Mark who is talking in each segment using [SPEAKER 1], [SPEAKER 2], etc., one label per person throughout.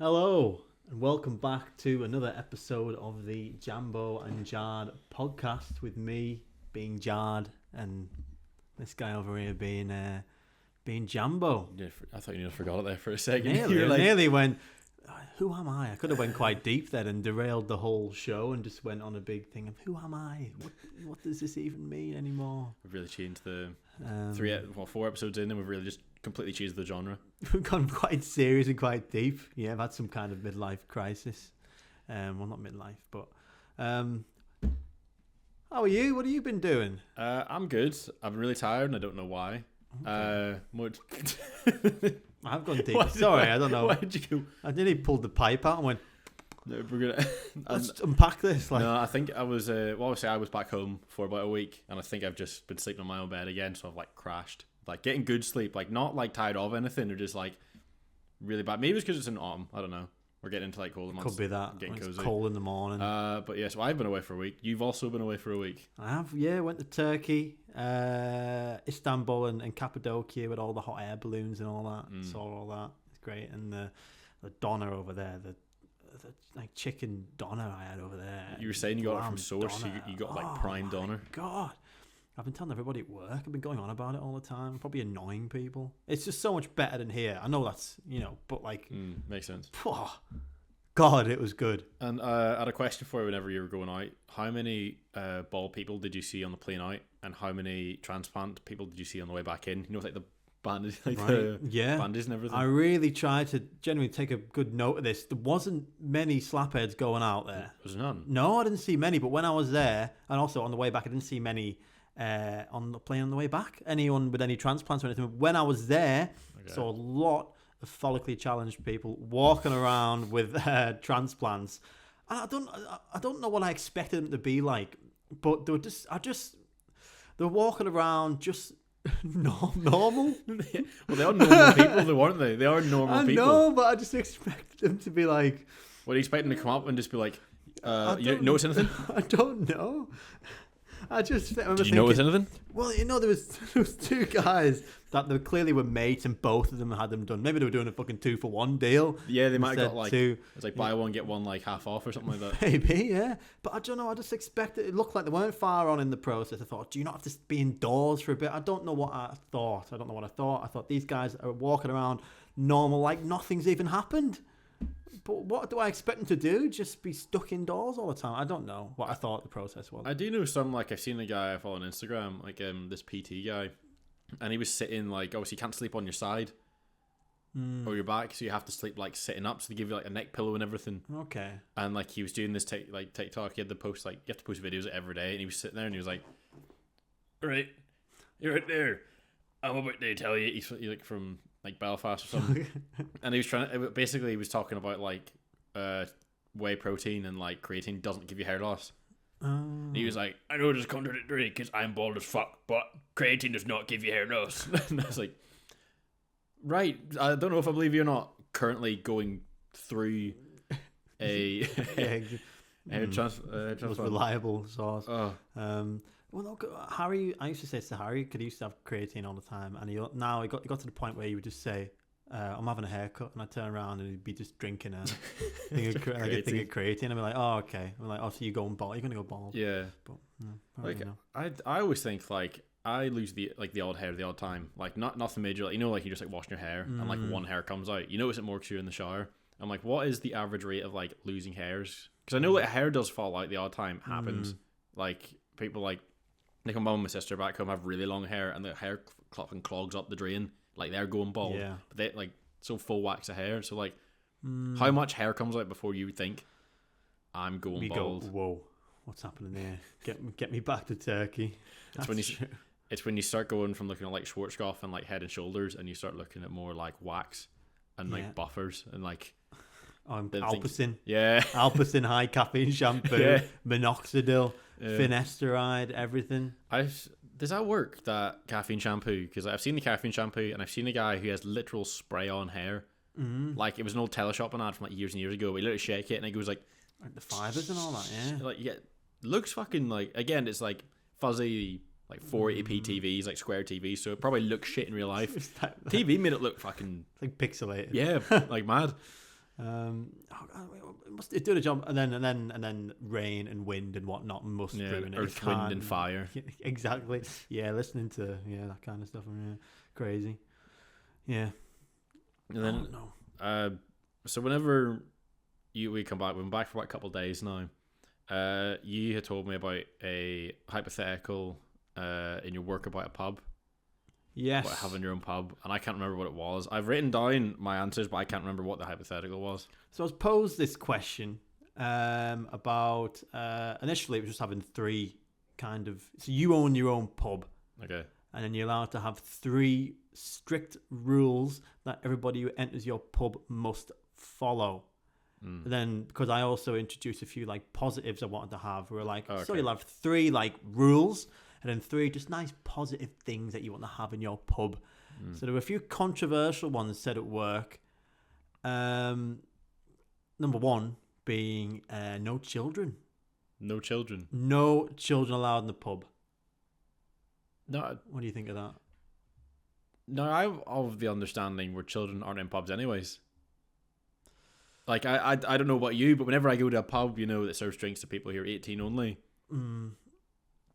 [SPEAKER 1] Hello, and welcome back to another episode of the Jambo and Jard podcast with me being Jard and this guy over here being Jambo.
[SPEAKER 2] Yeah, I thought you forgot it there for a second.
[SPEAKER 1] Nearly went, who am I? I could have went quite deep then and derailed the whole show and just went on a big thing of who am I? What does this even mean anymore?
[SPEAKER 2] We've really changed the 4 episodes in, and we've really just completely changed the genre.
[SPEAKER 1] We've gone quite serious and quite deep. Yeah, I've had some kind of midlife crisis. Well, not midlife, but how are you? What have you been doing?
[SPEAKER 2] I'm good. I'm really tired, and I don't know why.
[SPEAKER 1] Okay.
[SPEAKER 2] What?
[SPEAKER 1] I've gone deep. Sorry, I don't know.
[SPEAKER 2] Why did you go?
[SPEAKER 1] I nearly pulled the pipe out and went,
[SPEAKER 2] No, we're gonna.
[SPEAKER 1] let's unpack this.
[SPEAKER 2] No, I think I was. Obviously, I was back home for about a week, and I think I've just been sleeping on my own bed again. So I've crashed, getting good sleep, not tired of anything, or just really bad. Maybe it's because it's in autumn. I don't know. We're getting into colder months.
[SPEAKER 1] Could be that.
[SPEAKER 2] Getting
[SPEAKER 1] It's
[SPEAKER 2] cozy.
[SPEAKER 1] cold in the morning.
[SPEAKER 2] But yeah, so I've been away for a week. You've also been away for a week.
[SPEAKER 1] I have, yeah. Went to Turkey, Istanbul, and Cappadocia with all the hot air balloons and all that. Saw all that. It's great. And the doner over there, the chicken doner I had over there.
[SPEAKER 2] You were saying you got it from Source. You got prime doner.
[SPEAKER 1] God, I've been telling everybody at work. I've been going on about it all the time. Probably annoying people. It's just so much better than here. I know that's but
[SPEAKER 2] makes sense.
[SPEAKER 1] God, it was good.
[SPEAKER 2] And I had a question for you. Whenever you were going out, how many bald people did you see on the plane out, and how many transplant people did you see on the way back in? The bandage, the bandages and everything.
[SPEAKER 1] I really tried to genuinely take a good note of this. There wasn't many slapheads going out there.
[SPEAKER 2] There was none.
[SPEAKER 1] No, I didn't see many. But when I was there, and also on the way back, I didn't see many on the plane on the way back. Anyone with any transplants or anything. When I was there, saw a lot of follically challenged people walking around with transplants. And I don't know what I expected them to be like, but they were walking around just normal.
[SPEAKER 2] Well, they are normal people, though, aren't they? They are normal people.
[SPEAKER 1] I know, but I just expected them to be like.
[SPEAKER 2] What do you expect them to come up and just be like? You don't notice anything?
[SPEAKER 1] I don't know. Did you
[SPEAKER 2] notice anything?
[SPEAKER 1] Well, there was two guys that they clearly were mates, and both of them had them done. Maybe they were doing a fucking 2-for-1 deal.
[SPEAKER 2] Yeah, they might have got
[SPEAKER 1] two.
[SPEAKER 2] It's buy one get one half off or something like that.
[SPEAKER 1] Maybe, yeah. But I don't know. I just expected it looked like they weren't far on in the process. I thought, do you not have to be indoors for a bit? I don't know what I thought. I thought these guys are walking around normal, like nothing's even happened. But what do I expect them to do? Just be stuck indoors all the time? I don't know what I thought the process was.
[SPEAKER 2] I do know some, I've seen a guy I follow on Instagram, this PT guy, and he was sitting, obviously you can't sleep on your side or your back, so you have to sleep, sitting up, so they give you, a neck pillow and everything.
[SPEAKER 1] Okay.
[SPEAKER 2] And, he was doing this, TikTok, he had to post, you have to post videos every day, and he was sitting there, and he was like, right, you're right there. I'm about to tell you, he's from Belfast or something, and he was talking about whey protein and creatine doesn't give you hair loss. And he was like, I know this is contradictory because I'm bald as fuck, but creatine does not give you hair loss. And I was like, right, I don't know if I believe you or not. Currently going through a
[SPEAKER 1] most reliable source. Well, no, Harry. I used to say to Harry, because he used to have creatine all the time, and he got to the point where he would just say, "I'm having a haircut," and I'd turn around and he'd be just drinking a thing of creatine. I'd be like, "Oh, okay." I'm like, "Oh, so you're going bald? You're gonna go bald?"
[SPEAKER 2] Yeah.
[SPEAKER 1] But no,
[SPEAKER 2] I always think I lose the odd hair the odd time, nothing major. You're just washing your hair and one hair comes out. You notice it more because you're in the shower. I'm like, what is the average rate of losing hairs? Because I know hair does fall out the odd time. Happens. People my mum and my sister back home have really long hair, and the hair clogs up the drain. They're going bald. Yeah. But they so full wax of hair. So how much hair comes out before you think I'm going bald?
[SPEAKER 1] Whoa, what's happening there? Get me back to Turkey.
[SPEAKER 2] It's when you start going from looking at Schwarzkopf and Head and Shoulders, and you start looking at more wax and buffers and
[SPEAKER 1] Alpecin.
[SPEAKER 2] Yeah.
[SPEAKER 1] Alpecin high caffeine shampoo, minoxidil, finasteride, everything.
[SPEAKER 2] Does that work, that caffeine shampoo? Because I've seen the caffeine shampoo, and I've seen a guy who has literal spray-on hair. Mm-hmm. It was an old teleshop ad from years and years ago. He literally shake it, and it goes
[SPEAKER 1] the fibers and all that. Yeah.
[SPEAKER 2] Looks fucking again. It's fuzzy. 480p TVs, square TVs, so it probably looks shit in real life. TV made it look fucking
[SPEAKER 1] pixelated.
[SPEAKER 2] Yeah, mad.
[SPEAKER 1] It must do the job, and then rain and wind and whatnot must ruin it.
[SPEAKER 2] Earth, wind, and fire.
[SPEAKER 1] Exactly. Yeah, listening to that kind of stuff. Crazy. Yeah.
[SPEAKER 2] And then so whenever we come back, we've been back for about a couple of days now. You had told me about a hypothetical in your work about a pub.
[SPEAKER 1] Yes.
[SPEAKER 2] About having your own pub, and I can't remember what it was. I've written down my answers, but I can't remember what the hypothetical was.
[SPEAKER 1] So I was posed this question about initially it was just having three kind of. So you own your own pub.
[SPEAKER 2] Okay.
[SPEAKER 1] And then you're allowed to have 3 strict rules that everybody who enters your pub must follow. And then, because I also introduced a few like positives I wanted to have, we were like, so you'll have 3 like rules, and then 3 just nice positive things that you want to have in your pub. So there were a few controversial ones said at work. Number 1 being no children.
[SPEAKER 2] No children.
[SPEAKER 1] No children allowed in the pub.
[SPEAKER 2] No.
[SPEAKER 1] What do you think of that?
[SPEAKER 2] No, I'm of the understanding where children aren't in pubs anyways. Like, I don't know about you, but whenever I go to a pub, that serves drinks to people who are 18 only,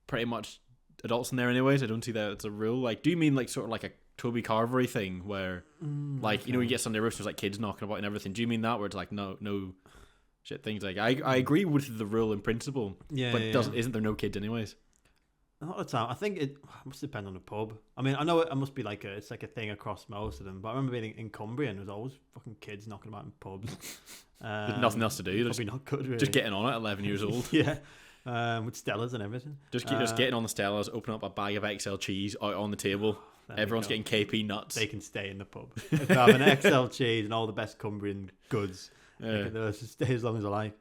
[SPEAKER 2] pretty much adults in there anyways. I don't see that it's a rule. Like, do you mean like sort of like a Toby Carvery thing where, like, you get Sunday roast, there's like kids knocking about and everything. Do you mean that where it's like no shit things? Like, I agree with the rule in principle, but isn't there no kids anyways?
[SPEAKER 1] Not all the time. I think it must depend on the pub. I mean, I know it must be it's like a thing across most of them. But I remember being in Cumbria and there was always fucking kids knocking about in pubs.
[SPEAKER 2] There's nothing else to do.
[SPEAKER 1] Probably not good, really.
[SPEAKER 2] Just getting on at 11 years old.
[SPEAKER 1] Yeah, with Stellas and everything.
[SPEAKER 2] Just getting on the Stellas, open up a bag of XL cheese out on the table. Everyone's getting KP nuts.
[SPEAKER 1] They can stay in the pub. If they have an XL cheese and all the best Cumbrian goods, they can stay as long as they like.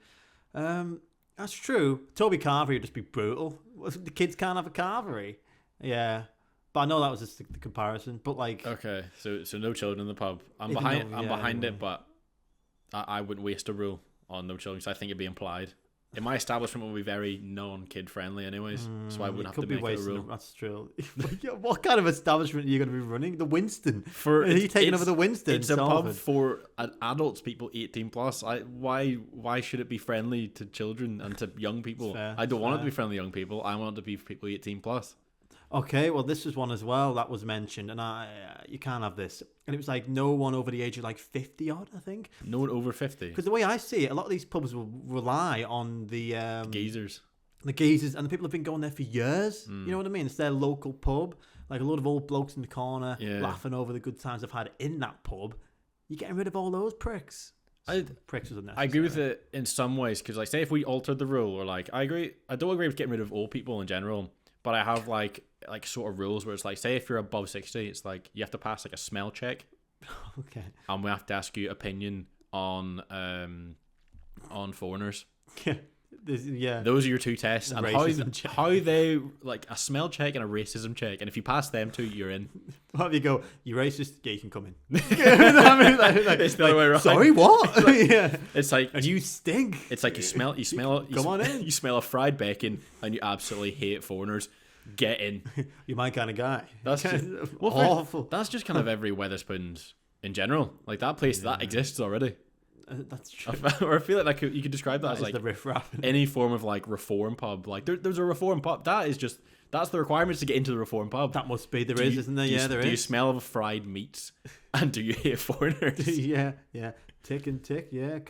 [SPEAKER 1] That's true. Toby Carvery would just be brutal. The kids can't have a carvery. Yeah. But I know that was just the comparison. But like,
[SPEAKER 2] okay, so no children in the pub. I'm behind it, but I wouldn't waste a rule on no children because I think it'd be implied. In my establishment, will be very non-kid friendly, anyways. So I wouldn't have to make it a rule.
[SPEAKER 1] That's true. What kind of establishment are you going to be running? The Winston. Are you taking over the Winston?
[SPEAKER 2] It's a pub for adults, people 18 plus. Why should it be friendly to children and to young people? I don't want it to be friendly to young people. I want it to be for people 18 plus.
[SPEAKER 1] Okay, well, this was one as well that was mentioned, and you can't have this. And it was like no one over the age of like 50 odd, I think.
[SPEAKER 2] No one over 50.
[SPEAKER 1] Because the way I see it, a lot of these pubs will rely on the
[SPEAKER 2] geezers.
[SPEAKER 1] The geezers, and the people have been going there for years. You know what I mean? It's their local pub. Like a load of old blokes in the corner laughing over the good times they've had in that pub. You're getting rid of all those pricks. Pricks was unnecessary.
[SPEAKER 2] I agree with it in some ways, because like, say if we altered the rule, or like, I don't agree with getting rid of old people in general, but I have like sort of rules where it's like, say if you're above 60, it's like you have to pass like a smell check.
[SPEAKER 1] Okay.
[SPEAKER 2] And we have to ask you opinion on foreigners.
[SPEAKER 1] Yeah.
[SPEAKER 2] Those are your 2 tests, and how they like a smell check and a racism check, and if you pass them 2, you're in.
[SPEAKER 1] Well, if you go, you racist, yeah, you can come in. It's
[SPEAKER 2] the other way around.
[SPEAKER 1] Sorry, what?
[SPEAKER 2] It's like
[SPEAKER 1] you stink.
[SPEAKER 2] It's like you smell. Come on in. You smell a fried bacon, and you absolutely hate foreigners. Get in. You're
[SPEAKER 1] my kind of guy.
[SPEAKER 2] That's just awful. That's just kind of every Wetherspoons in general. Like that place that exists already.
[SPEAKER 1] That's true.
[SPEAKER 2] Or I feel like you could describe that as like
[SPEAKER 1] the riff-raff.
[SPEAKER 2] Any form of like reform pub. Like there's a reform pub. That's the requirements to get into the reform pub.
[SPEAKER 1] That must be isn't there? There is.
[SPEAKER 2] Do you smell of fried meats? And do you hate foreigners?
[SPEAKER 1] Yeah. Tick and tick. Yeah.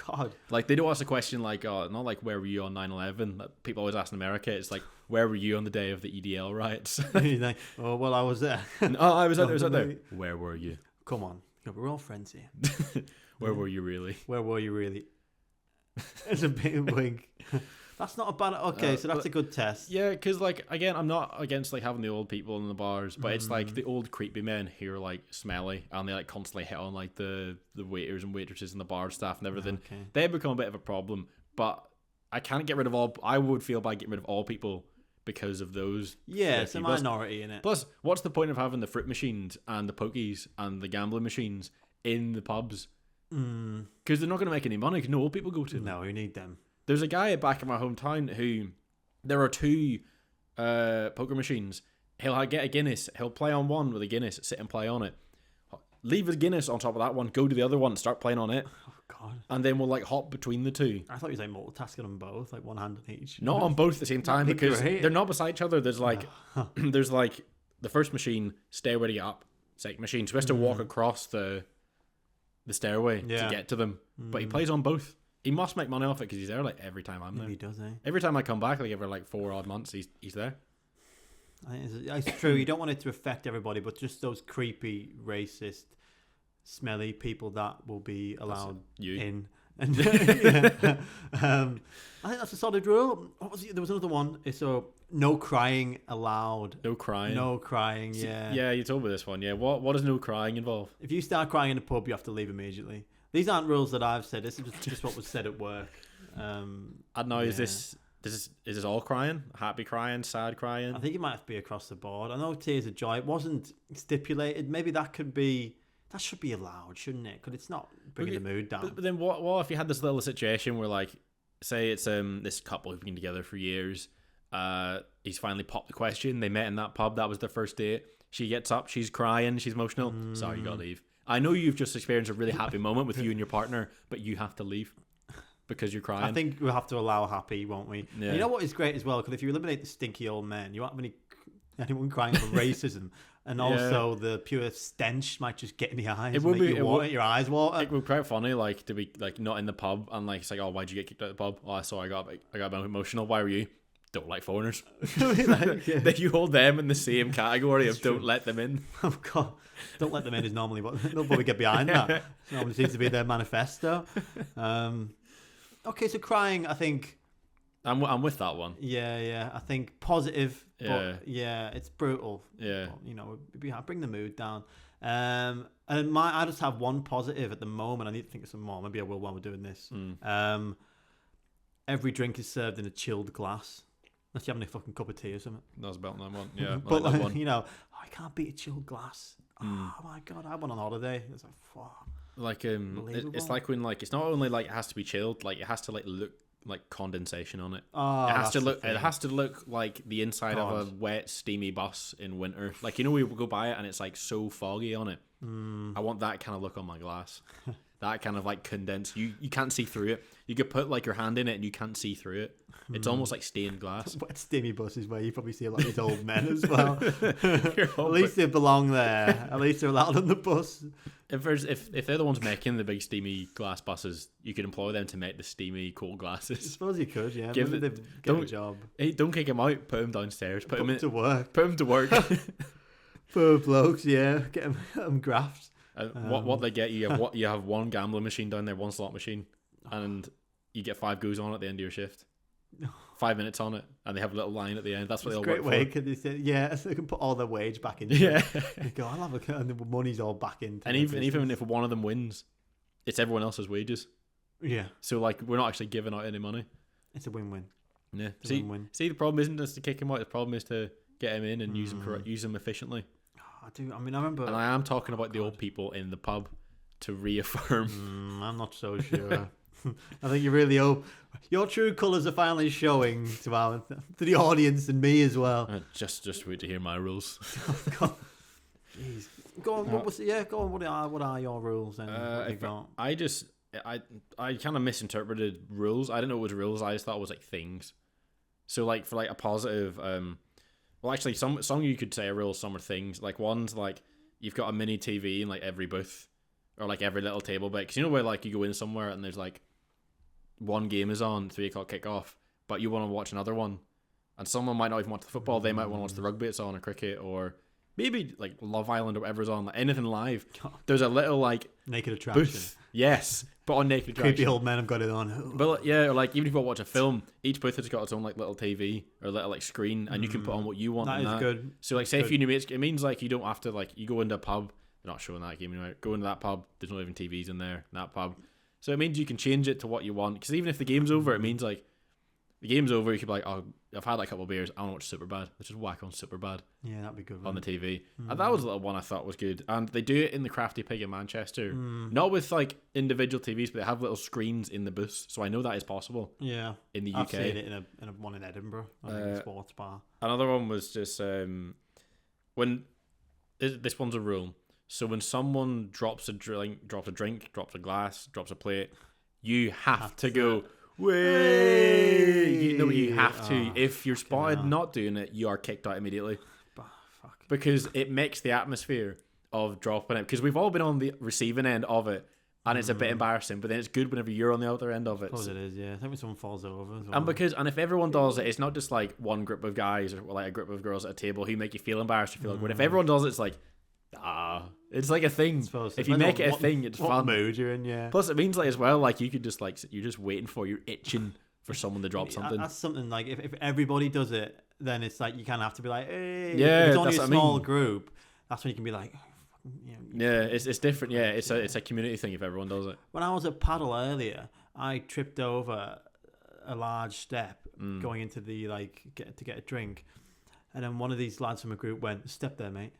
[SPEAKER 1] God.
[SPEAKER 2] Like they don't ask a question like, not like where were you on 9/11? That people always ask in America. It's like, where were you on the day of the EDL riots?
[SPEAKER 1] Like, oh well, I was there.
[SPEAKER 2] I was out there. Where were you?
[SPEAKER 1] Come on, we're all friends here.
[SPEAKER 2] Where were you really?
[SPEAKER 1] Where were you really? It's a big wink. That's not a bad. Okay, so that's a good test.
[SPEAKER 2] Yeah, because like again, I'm not against like having the old people in the bars, but it's like the old creepy men who are like smelly and they like constantly hit on like the waiters and waitresses and the bar staff and everything.
[SPEAKER 1] Okay.
[SPEAKER 2] They become a bit of a problem, but I can't get rid of all. I would feel bad getting rid of all people because of those.
[SPEAKER 1] Yeah, it's a minority in it.
[SPEAKER 2] Plus, what's the point of having the fruit machines and the pokies and the gambling machines in the pubs? Because they're not going to make any money. Because no old people go to them.
[SPEAKER 1] No, we need them.
[SPEAKER 2] There's a guy back in my hometown who there are 2 poker machines. He'll get a Guinness. He'll play on one with a Guinness, sit and play on it. Leave a Guinness on top of that one. Go to the other one and start playing on it.
[SPEAKER 1] Oh God.
[SPEAKER 2] and then we'll like hop between the two.
[SPEAKER 1] I thought you were like multitasking them both, like one hand on each.
[SPEAKER 2] Not on both at the same time,
[SPEAKER 1] That'd be
[SPEAKER 2] because
[SPEAKER 1] great.
[SPEAKER 2] they're not beside each other. There's like there's like the first machine, stairway to get up. Second machine, so he has to walk across the stairway to get to them. But he plays on both. He must make money off it because he's there like every time I'm there.
[SPEAKER 1] He does, eh?
[SPEAKER 2] Every time I come back, like every like 4 odd months, he's there.
[SPEAKER 1] I think it's true. You don't want it to affect everybody, but just those creepy, racist, smelly people that will be allowed in. And I think that's a solid rule. What was it? There was another one. So no crying allowed.
[SPEAKER 2] No crying.
[SPEAKER 1] No crying. Yeah.
[SPEAKER 2] Yeah, you told me this one. Yeah. What does no crying involve?
[SPEAKER 1] If you start crying in a pub, you have to leave immediately. These aren't rules that I've said. This is just what was said at work. I
[SPEAKER 2] don't know. Is this all crying? Happy crying? Sad crying?
[SPEAKER 1] I think it might have to be across the board. I know tears of joy. It wasn't stipulated. Maybe that should be allowed, shouldn't it? Because it's not bringing the mood down.
[SPEAKER 2] But then what if you had this little situation where, like, say it's this couple who've been together for years. He's finally popped the question. They met in that pub. That was their first date. She gets up. She's crying. She's emotional. Sorry, you gotta leave. I know you've just experienced a really happy moment with you and your partner, but you have to leave because you're crying.
[SPEAKER 1] I think we'll have to allow happy, won't we?
[SPEAKER 2] Yeah.
[SPEAKER 1] And you know what is great as well? Because if you eliminate the stinky old men, you won't have anyone crying for racism. And also the pure stench might just get in the eyes. It would make your eyes water.
[SPEAKER 2] It would be quite funny, like, to be like not in the pub and like it's like, oh, why'd you get kicked out of the pub? Oh, I saw I got emotional. Why were you? Don't like foreigners. Then you hold them in the same category of don't let them in.
[SPEAKER 1] Oh God, don't let them in is normally what they'll probably get behind that. It normally seems to be their manifesto. Okay, so crying, I think.
[SPEAKER 2] I'm with that one.
[SPEAKER 1] Yeah. I think positive.
[SPEAKER 2] Yeah.
[SPEAKER 1] But yeah, it's brutal.
[SPEAKER 2] Yeah.
[SPEAKER 1] But, bring the mood down. And I just have one positive at the moment. I need to think of some more. Maybe I will while we're doing this. Every drink is served in a chilled glass. Unless you're having a fucking cup of tea or something.
[SPEAKER 2] That's about that one. Yeah.
[SPEAKER 1] But
[SPEAKER 2] that one.
[SPEAKER 1] I can't beat a chilled glass. Oh my God, I went on holiday. It's like, fuck.
[SPEAKER 2] Like it's like when like it's not only like it has to be chilled, like it has to like look like condensation on it.
[SPEAKER 1] Oh,
[SPEAKER 2] it has to look like the inside of a wet, steamy bus in winter. Like, we go by it and it's like so foggy on it. I want that kind of look on my glass. That kind of like condensed. You can't see through it. You could put like your hand in it and you can't see through it. It's almost like stained glass.
[SPEAKER 1] Wet steamy buses where you probably see a lot of these old men as well. At least they belong there. At least they're allowed on the bus.
[SPEAKER 2] If they're the ones making the big steamy glass buses, you could employ them to make the steamy cold glasses. I
[SPEAKER 1] suppose you could, yeah. Give a job.
[SPEAKER 2] Hey, don't kick them out. Put them downstairs. Put them
[SPEAKER 1] to work.
[SPEAKER 2] Put them to work.
[SPEAKER 1] Poor blokes, yeah. Get them grafts.
[SPEAKER 2] What they get, you have one gambling machine down there, one slot machine, and you get 5 goes on at the end of your shift. 5 minutes on it, and they have a little line at the end. That's what they'll work for.
[SPEAKER 1] They say, so they can put all their wage back into it. They go, I'll have a, and the money's all back into.
[SPEAKER 2] And even if one of them wins, it's everyone else's wages.
[SPEAKER 1] Yeah.
[SPEAKER 2] So like we're not actually giving out any money.
[SPEAKER 1] It's a win-win.
[SPEAKER 2] Yeah.
[SPEAKER 1] It's a win-win.
[SPEAKER 2] See, the problem isn't just to kick him out. The problem is to get him in and use them efficiently.
[SPEAKER 1] I do. I mean, I remember.
[SPEAKER 2] And I am talking about the old people in the pub to reaffirm.
[SPEAKER 1] I'm not so sure. I think you really hope your true colours are finally showing to the audience and me as well.
[SPEAKER 2] Just wait to hear my rules.
[SPEAKER 1] Jeez. Go on. Go on. What are your rules then?
[SPEAKER 2] I kind of misinterpreted rules. I didn't know it was rules. I just thought it was like things. So like for like a positive, well actually some you could say are rules, some are things. Like one's like you've got a mini TV in like every booth or like every little table bit. Because you know where like you go in somewhere and there's like one game is on, 3 o'clock kickoff, but you want to watch another one, and someone might not even watch the football. They might want to watch the rugby it's on, or cricket, or maybe like Love Island or whatever's on, like anything live. There's a little like
[SPEAKER 1] naked attraction
[SPEAKER 2] booth. Yes, but on naked attraction.
[SPEAKER 1] Creepy old men have got it on.
[SPEAKER 2] But yeah, or like even if you watch a film, each booth has got its own like little TV or little like screen, and you can put on what you want.
[SPEAKER 1] That is good.
[SPEAKER 2] So like, say if you new mates, it means like you don't have to like you go into a pub. They're not showing that game anymore. Go into that pub. There's not even TVs in there. In that pub. So it means you can change it to what you want. Because even if the game's over, it means like the game's over. You could be like, oh, I've had like a couple of beers. I want to watch Superbad. Let's just whack on Superbad.
[SPEAKER 1] Yeah, that'd be good.
[SPEAKER 2] On the TV. And that was a little one I thought was good. And they do it in the Crafty Pig in Manchester. Not with like individual TVs, but they have little screens in the booths. So I know that is possible.
[SPEAKER 1] Yeah.
[SPEAKER 2] In the UK.
[SPEAKER 1] I've seen it in a one in Edinburgh. I think a sports bar.
[SPEAKER 2] Another one was just when this one's a rule. So when someone drops a drink, drops a glass, drops a plate, you have to go, way. You know, you have to. If you're spotted not doing it, you are kicked out immediately.
[SPEAKER 1] Fuck.
[SPEAKER 2] Because it makes the atmosphere of dropping it. Because we've all been on the receiving end of it, and it's a bit embarrassing. But then it's good whenever you're on the other end of it.
[SPEAKER 1] Of course it is, yeah. I think when someone falls over as well.
[SPEAKER 2] And if everyone does it, it's not just like one group of guys or like a group of girls at a table who make you feel embarrassed. You feel awkward. If everyone does it, it's like, it's like a thing. If you make it a thing, it's fun.
[SPEAKER 1] Mood you're in, yeah.
[SPEAKER 2] Plus, it means like as well, like you could just like you're just waiting you're itching for someone to drop something.
[SPEAKER 1] That's something like if everybody does it, then it's like you kind of have to be like, hey.
[SPEAKER 2] Yeah,
[SPEAKER 1] if it's only
[SPEAKER 2] that's
[SPEAKER 1] a small group. That's when you can be like,
[SPEAKER 2] it's different. Yeah, it's a community thing if everyone does it.
[SPEAKER 1] When I was at paddle earlier, I tripped over a large step going into the to get a drink, and then one of these lads from a group went, "Step there, mate."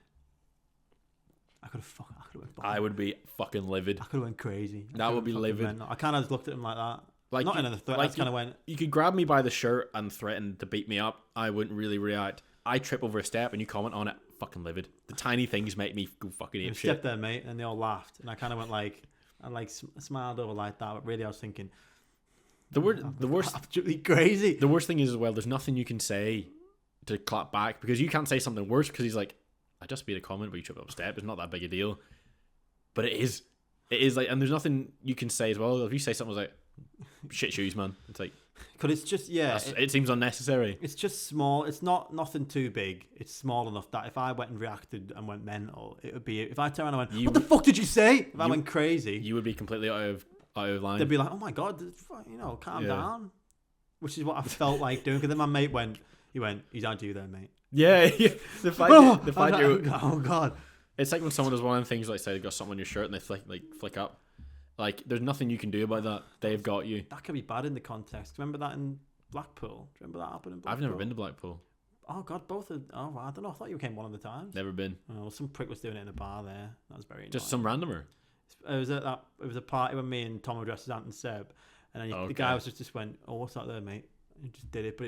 [SPEAKER 2] I would be fucking livid.
[SPEAKER 1] I could have went crazy.
[SPEAKER 2] That would be livid.
[SPEAKER 1] Mental. I kind of just looked at him like that.
[SPEAKER 2] Like
[SPEAKER 1] not in a threat. I just kind of went.
[SPEAKER 2] You could grab me by the shirt and threaten to beat me up. I wouldn't really react. I trip over a step and you comment on it. Fucking livid. The tiny things make me go fucking ape shit.
[SPEAKER 1] Step there, mate, and they all laughed, and I kind of went I smiled over like that. But really, I was thinking,
[SPEAKER 2] the worst,
[SPEAKER 1] absolutely crazy.
[SPEAKER 2] The worst thing is as well. There's nothing you can say to clap back because you can't say something worse because he's like, I just made a comment where you tripped up a step. It's not that big a deal. But it is like, and there's nothing you can say as well. If you say something like, shit shoes, man. It's like,
[SPEAKER 1] because it's just,
[SPEAKER 2] it seems unnecessary.
[SPEAKER 1] It's just small. It's nothing too big. It's small enough that if I went and reacted and went mental, it would be, if I turned around and went, what the fuck did you say? If I went crazy.
[SPEAKER 2] You would be completely out of line.
[SPEAKER 1] They'd be like, oh my God, calm down. Which is what I felt like doing. Because then my mate he's on to you there, mate.
[SPEAKER 2] Yeah. The fact
[SPEAKER 1] oh God.
[SPEAKER 2] It's like when someone does one of the things, like say they've got something on your shirt and they flick up. Like, there's nothing you can do about that. They've got you.
[SPEAKER 1] That could be bad in the context. Remember that in Blackpool? Do you remember that happened in Blackpool?
[SPEAKER 2] I've never been to Blackpool.
[SPEAKER 1] Oh God, both are. Oh, I don't know. I thought you came one of the times.
[SPEAKER 2] Never been.
[SPEAKER 1] Oh, some prick was doing it in a bar there. That was very annoying.
[SPEAKER 2] Just some randomer.
[SPEAKER 1] It was a party when me and Tom were dressed as Ant and Seb, and then the guy was just went, "Oh, what's that there, mate?" And just did it, but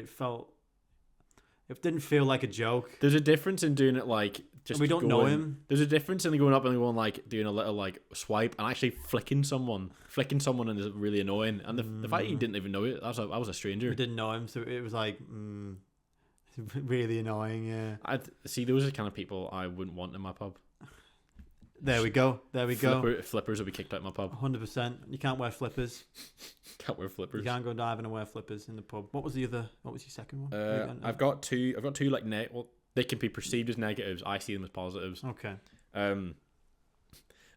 [SPEAKER 1] it didn't feel like a joke.
[SPEAKER 2] There's a difference in doing it like just.
[SPEAKER 1] And we don't know him.
[SPEAKER 2] There's a difference in going up and going like doing a little like swipe and actually flicking someone and is really annoying. And the fact you didn't even know it, I was a stranger.
[SPEAKER 1] We didn't know him, so it was like really annoying. Yeah.
[SPEAKER 2] I see. Those are the kind of people I wouldn't want in my pub.
[SPEAKER 1] There we go.
[SPEAKER 2] Flippers will be kicked out of my pub.
[SPEAKER 1] 100%. You can't wear flippers.
[SPEAKER 2] Can't wear flippers.
[SPEAKER 1] You can't go diving and wear flippers in the pub. What was your second one?
[SPEAKER 2] I've got two like they can be perceived as negatives. I see them as positives.
[SPEAKER 1] Okay.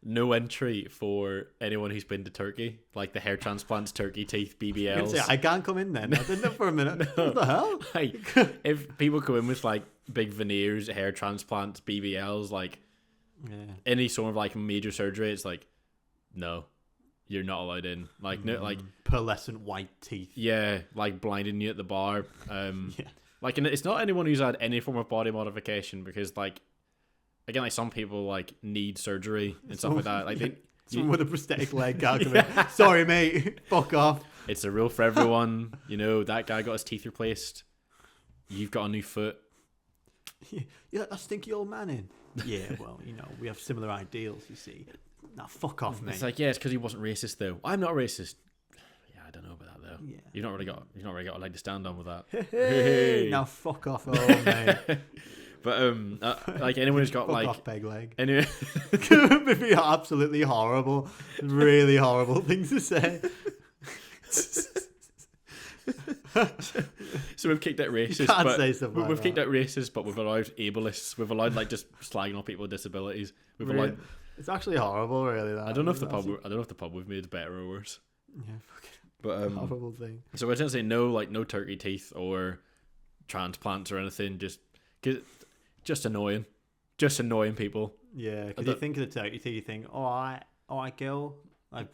[SPEAKER 2] No entry for anyone who's been to Turkey, like the hair transplants, turkey teeth, BBLs.
[SPEAKER 1] I can't come in then. I didn't know for a minute. No. What the hell?
[SPEAKER 2] Like, if people come in with like big veneers, hair transplants, BBLs, like any sort of like major surgery, it's like, no, you're not allowed in. Like no, like
[SPEAKER 1] pearlescent white teeth.
[SPEAKER 2] Yeah, like blinding you at the bar. Like, and it's not anyone who's had any form of body modification because, like, again, like some people like need surgery and stuff like that. Like
[SPEAKER 1] someone with a prosthetic leg can't come in. Sorry, mate. Fuck off.
[SPEAKER 2] It's a rule for everyone. That guy got his teeth replaced. You've got a new foot.
[SPEAKER 1] You let that stinky old man in. Yeah, well, we have similar ideals, you see. Now, fuck off, mate.
[SPEAKER 2] It's like, it's because he wasn't racist, though. I'm not racist. Yeah, I don't know about that, though. Yeah. You've not really got a leg to stand on with that.
[SPEAKER 1] Hey. Now, fuck off, old mate.
[SPEAKER 2] But like anyone who's got
[SPEAKER 1] fuck
[SPEAKER 2] like
[SPEAKER 1] off, peg leg.
[SPEAKER 2] Anyway,
[SPEAKER 1] it'd be absolutely horrible, really horrible thing to say.
[SPEAKER 2] So we've kicked out racist. We've kicked out racist, but we've allowed ableists. We've allowed like just slagging on people with disabilities. We've allowed.
[SPEAKER 1] It's actually horrible, really. That.
[SPEAKER 2] I don't know if the pub we've made is better or worse.
[SPEAKER 1] Yeah, fucking.
[SPEAKER 2] But
[SPEAKER 1] horrible thing.
[SPEAKER 2] So I was gonna say no turkey teeth or transplants or anything. Just annoying people.
[SPEAKER 1] Yeah, because you think of the turkey teeth, you think, I girl. Like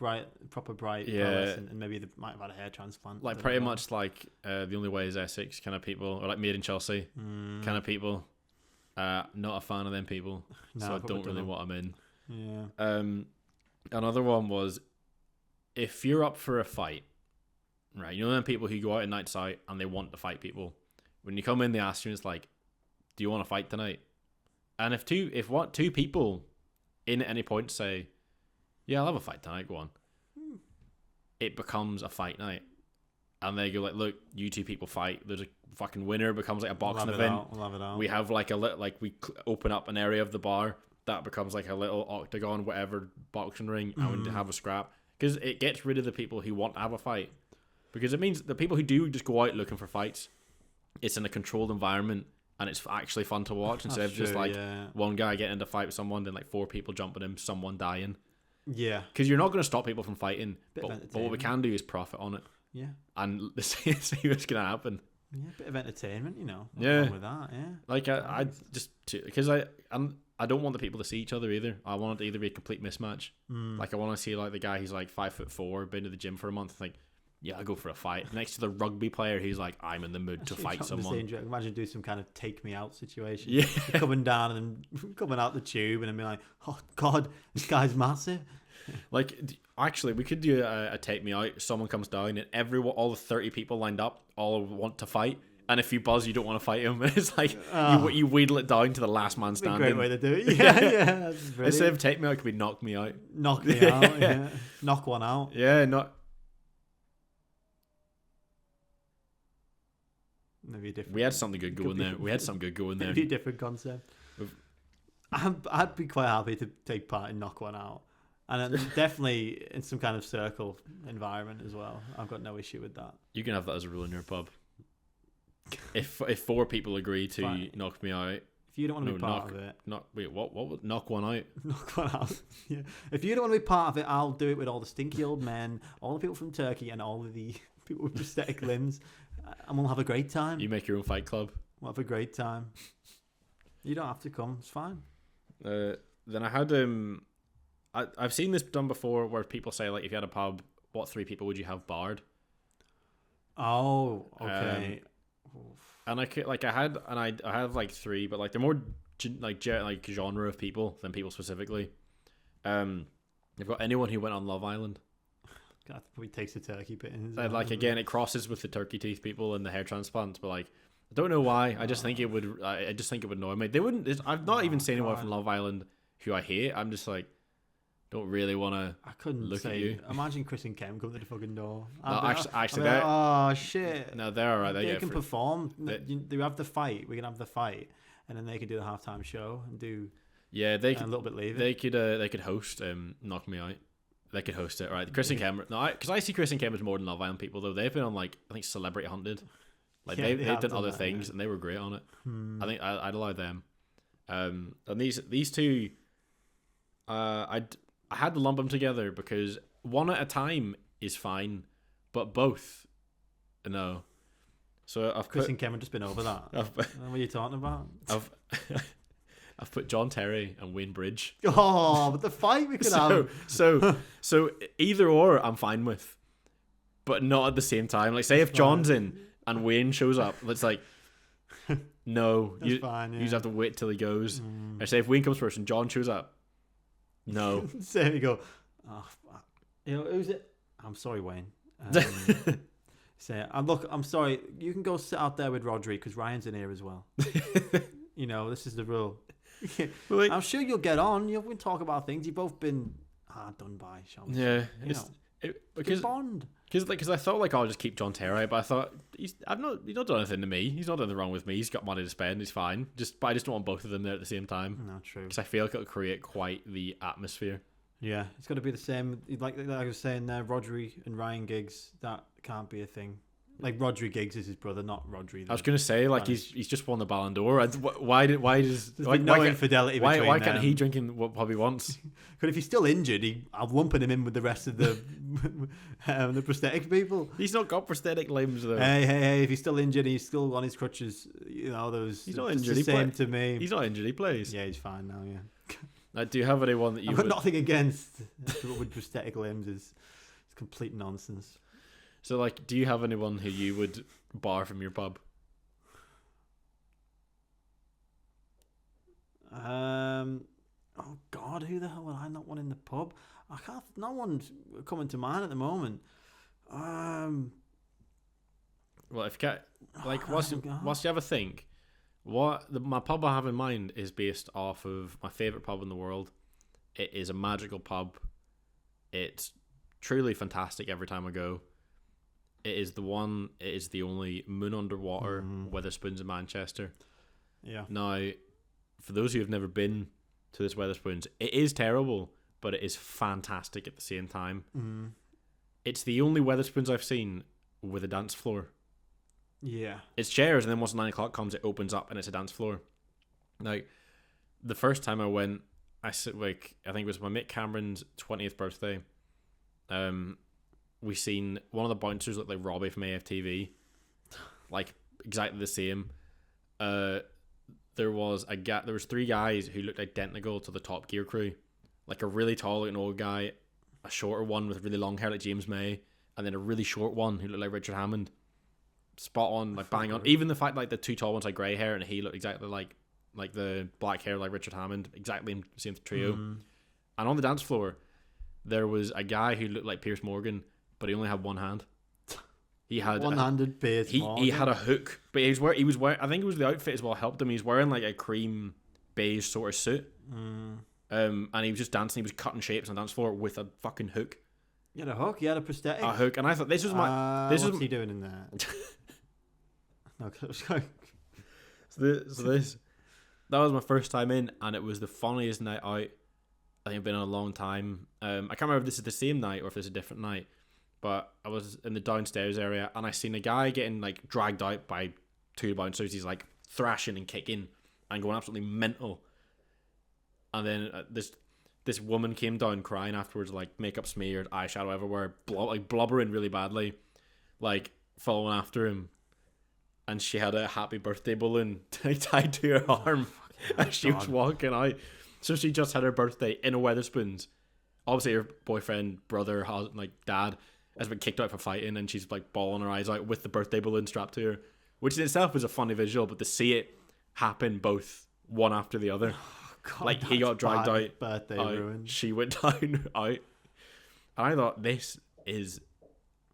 [SPEAKER 1] proper bright, and maybe they might have had a hair transplant.
[SPEAKER 2] Like pretty much like The Only Way is Essex kind of people, or like Made in Chelsea kind of people. Not a fan of them people, so I don't really want them in. Yeah. Another one was, if you're up for a fight, right? You know them people who go out at nights out and they want to fight people. When you come in, they ask you, it's like, do you want to fight tonight? And if two people in at any point say, yeah, I'll have a fight tonight, go on. It becomes a fight night. And they go like, look, you two people fight. There's a fucking winner. It becomes like a boxing event.
[SPEAKER 1] We'll have it out.
[SPEAKER 2] We have like open up an area of the bar that becomes like a little octagon, whatever, boxing ring, and we have a scrap. Because it gets rid of the people who want to have a fight. Because it means the people who do just go out looking for fights, it's in a controlled environment and it's actually fun to watch instead of just one guy getting into a fight with someone, then like 4 people jumping him, someone dying.
[SPEAKER 1] Yeah.
[SPEAKER 2] Because you're not going to stop people from fighting, but what we can do is profit on it.
[SPEAKER 1] Yeah.
[SPEAKER 2] And see what's going to happen.
[SPEAKER 1] Yeah, a bit of entertainment, you know.
[SPEAKER 2] Yeah.
[SPEAKER 1] Wrong with that, yeah.
[SPEAKER 2] Like, I just... Because I don't want the people to see each other either. I want it to either be a complete mismatch. Like, I want to see, like, the guy who's, like, 5'4", been to the gym for a month, like, yeah, I'll go for a fight. Next to the rugby player who's like, I'm in the mood to fight someone.
[SPEAKER 1] Imagine do some kind of take me out situation.
[SPEAKER 2] Yeah.
[SPEAKER 1] Coming down and then coming out the tube and then be like, oh, God, this guy's massive.
[SPEAKER 2] Like, actually, we could do a take me out. Someone comes down and all the 30 people lined up all want to fight. And if you buzz, you don't want to fight him. It's like you wheedle it down to the last man standing.
[SPEAKER 1] Great way to do it. Yeah.
[SPEAKER 2] Instead of take me out, it could be knock me out.
[SPEAKER 1] Knock me out. Yeah. Knock one out.
[SPEAKER 2] Yeah, not.
[SPEAKER 1] Maybe a different.
[SPEAKER 2] We had something good going there.
[SPEAKER 1] Maybe a different concept. I'd be quite happy to take part in knock one out. And definitely in some kind of circle environment as well. I've got no issue with that.
[SPEAKER 2] You can have that as a rule in your pub. If 4 people agree to knock me out.
[SPEAKER 1] If you don't want to be part of it.
[SPEAKER 2] What? Knock one out?
[SPEAKER 1] Knock one out. Yeah. If you don't want to be part of it, I'll do it with all the stinky old men, all the people from Turkey, and all of the people with prosthetic limbs. And we'll have a great time.
[SPEAKER 2] You make your own fight club.
[SPEAKER 1] We'll have a great time. You don't have to come. It's fine.
[SPEAKER 2] Then I had... I've seen this done before where people say, like, if you had a pub, what 3 people would you have barred?
[SPEAKER 1] Oh, okay.
[SPEAKER 2] And I have like 3, but like they're more like genre of people than people specifically. They've got anyone who went on Love Island.
[SPEAKER 1] God, probably takes the turkey bit in.
[SPEAKER 2] Like again, it crosses with the turkey teeth people and the hair transplants, but like I don't know why. I just think it would. I just think it would annoy me. They wouldn't. I've not even seen anyone from Love Island who I hate. I'm just like. Don't really want to. I couldn't look at you.
[SPEAKER 1] Imagine Chris and Kem come to the fucking door.
[SPEAKER 2] No, actually,
[SPEAKER 1] oh shit!
[SPEAKER 2] No, they're alright.
[SPEAKER 1] They can perform. They have the fight. We can have the fight, and then they can do the halftime show and do.
[SPEAKER 2] Yeah, they could
[SPEAKER 1] a little bit later.
[SPEAKER 2] They could host. Knock Me Out. They could host it, right? Chris and Kem. No, because I see Chris and Kem as more than Love Island people though. They've been on like I think Celebrity Hunted. Like they've done other things and they were great on it. I think I'd allow them. And these two, I had to lump them together because one at a time is fine, but both, no. So
[SPEAKER 1] Chris and Kem have just been over that. What are you talking about?
[SPEAKER 2] I've put John Terry and Wayne Bridge.
[SPEAKER 1] Oh, but the fight we could have.
[SPEAKER 2] So either or I'm fine with, but not at the same time. Like say if John's in and Wayne shows up, it's like no, you just have to wait till he goes. Or say if Wayne comes first and John shows up. No.
[SPEAKER 1] So you go, who's it? I'm sorry, Wayne. Look, I'm sorry. You can go sit out there with Rodri because Ryan's in here as well. This is the rule. I'm sure you'll get on. You'll talk about things. You've both been done by, shall we say. Because Bond.
[SPEAKER 2] Because I thought like I'll just keep John Terry, but I thought he's not done anything to me. He's not done anything wrong with me. He's got money to spend. He's fine. But I just don't want both of them there at the same time.
[SPEAKER 1] No, true.
[SPEAKER 2] Because I feel like it'll create quite the atmosphere.
[SPEAKER 1] Yeah, it's got to be the same. Like I was saying there, Rodri and Ryan Giggs. That can't be a thing. Like Rodri Giggs is his brother, not Rodri.
[SPEAKER 2] I was gonna say like he's just won the Ballon d'Or. Why
[SPEAKER 1] infidelity?
[SPEAKER 2] Why can't he drink in what Bobby wants?
[SPEAKER 1] Because if he's still injured, I'm lumping him in with the rest of the the prosthetic people.
[SPEAKER 2] He's not got prosthetic limbs though.
[SPEAKER 1] Hey! If he's still injured, he's still on his crutches. He's not injured. The same to me.
[SPEAKER 2] He's not injured. He plays.
[SPEAKER 1] Yeah, he's fine now. Yeah.
[SPEAKER 2] Do you have anyone that you?
[SPEAKER 1] I've got nothing against with prosthetic limbs. It's complete nonsense.
[SPEAKER 2] So, like, do you have anyone who you would bar from your pub?
[SPEAKER 1] Oh God, who the hell would I not want in the pub? I can't. No one's coming to mind at the moment.
[SPEAKER 2] Well, if you whilst you have a think, my pub I have in mind is based off of my favourite pub in the world, It is a magical pub. It's truly fantastic every time I go. It is the only moon underwater Wetherspoons in Manchester.
[SPEAKER 1] Yeah.
[SPEAKER 2] Now, for those who have never been to this Wetherspoons, it is terrible, but it is fantastic at the same time.
[SPEAKER 1] Mm.
[SPEAKER 2] It's the only Wetherspoons I've seen with a dance floor.
[SPEAKER 1] Yeah.
[SPEAKER 2] It's chairs, and then once 9 o'clock comes, it opens up and it's a dance floor. Like, the first time I went, I think it was my mate Cameron's 20th birthday. We seen one of the bouncers look like Robbie from AFTV, like exactly the same. There was 3 guys who looked identical to the Top Gear crew, like a really tall looking old guy, a shorter one with really long hair like James May, and then a really short one who looked like Richard Hammond. Spot on, like bang on. Even the fact like the 2 tall ones had grey hair and he looked exactly like the black hair like Richard Hammond, exactly the same trio. And on the dance floor, there was a guy who looked like Piers Morgan, but he only had one hand. He had
[SPEAKER 1] one-handed Piers Morgan.
[SPEAKER 2] He had a hook, but he was wearing. I think it was the outfit as well helped him. He's wearing like a cream beige sort of suit, and he was just dancing. He was cutting shapes on the dance floor with a fucking hook.
[SPEAKER 1] He had a hook. He had a prosthetic.
[SPEAKER 2] A hook, and I thought this was my.
[SPEAKER 1] What's he doing in there?
[SPEAKER 2] That was my first time in, and it was the funniest night out I think I've been in a long time. I can't remember if this is the same night or if it's a different night, but I was in the downstairs area and I seen a guy getting like dragged out by 2 bouncers. He's like thrashing and kicking and going absolutely mental, and then this woman came down crying afterwards, like makeup smeared, eyeshadow everywhere, like blubbering really badly, like following after him. And she had a happy birthday balloon tied to her arm as she was walking out. So she just had her birthday in a Wetherspoons. Obviously, her boyfriend, brother, dad has been kicked out for fighting, and she's like bawling her eyes out with the birthday balloon strapped to her, which in itself was a funny visual. But to see it happen both one after the other,
[SPEAKER 1] God,
[SPEAKER 2] like he got dragged out,
[SPEAKER 1] birthday ruined.
[SPEAKER 2] She went down out, and I thought this is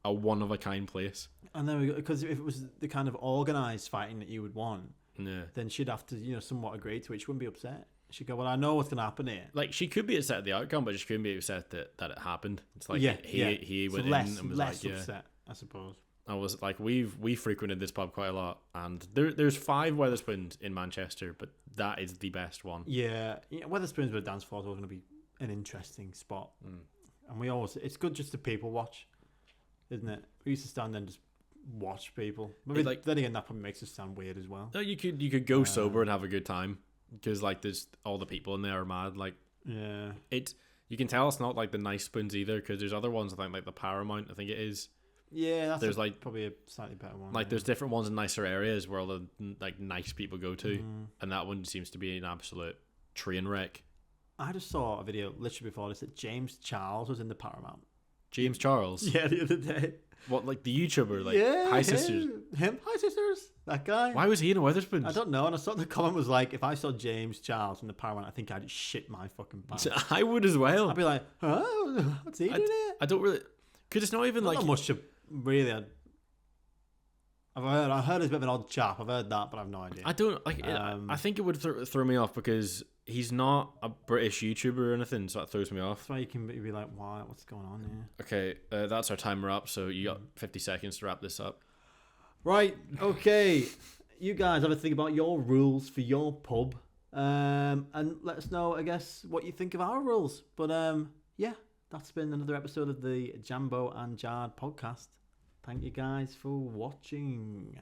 [SPEAKER 2] a one of a kind place.
[SPEAKER 1] And then because if it was the kind of organised fighting that you would want, then she'd have to, somewhat agree to it. She wouldn't be upset. She'd go, well, I know what's going to happen here.
[SPEAKER 2] Like, she could be upset at the outcome, but she couldn't be upset that it happened. It's like, he went in and was
[SPEAKER 1] less
[SPEAKER 2] like,
[SPEAKER 1] upset, I suppose.
[SPEAKER 2] I was like, we frequented this pub quite a lot, and there's 5 Wetherspoons in Manchester, but that is the best one.
[SPEAKER 1] Yeah, Wetherspoons with a dance floor is always going to be an interesting spot. And it's good just to people watch, isn't it? We used to stand there and just watch people. Maybe then again, that probably makes us sound weird as well.
[SPEAKER 2] No, you could go sober and have a good time, because like there's all the people in there are mad. Like,
[SPEAKER 1] yeah,
[SPEAKER 2] you can tell it's not like the nice spoons either, because there's other ones, I think, like the Paramount, I think it is.
[SPEAKER 1] Yeah,
[SPEAKER 2] there's like
[SPEAKER 1] probably a slightly better one.
[SPEAKER 2] Like there's different ones in nicer areas where all the like nice people go to, and that one seems to be an absolute train wreck.
[SPEAKER 1] I just saw a video literally before this that James Charles was in the Paramount.
[SPEAKER 2] James Charles?
[SPEAKER 1] Yeah, the other day.
[SPEAKER 2] What, like the YouTuber, like Hi Sisters?
[SPEAKER 1] Him, Hi Sisters, that guy.
[SPEAKER 2] Why was he in a Wetherspoons?
[SPEAKER 1] I don't know. And I saw the comment was like, if I saw James Charles in the Paramount, I think I'd shit my fucking pants.
[SPEAKER 2] I would as well.
[SPEAKER 1] I'd be like, what's he doing here?
[SPEAKER 2] I don't really, because it's not even like
[SPEAKER 1] not much to really. I've heard he's a bit of an odd chap. I've heard that, but I've no idea.
[SPEAKER 2] I don't like. I think it would throw me off because he's not a British YouTuber or anything, so that throws me off.
[SPEAKER 1] That's why you can be like, "Why? What's going on here?"
[SPEAKER 2] Okay, that's our timer up. So you got 50 seconds to wrap this up.
[SPEAKER 1] Right. Okay. You guys have a think about your rules for your pub, and let us know, I guess, what you think of our rules. But yeah, that's been another episode of the Jambo and Jard podcast. Thank you guys for watching.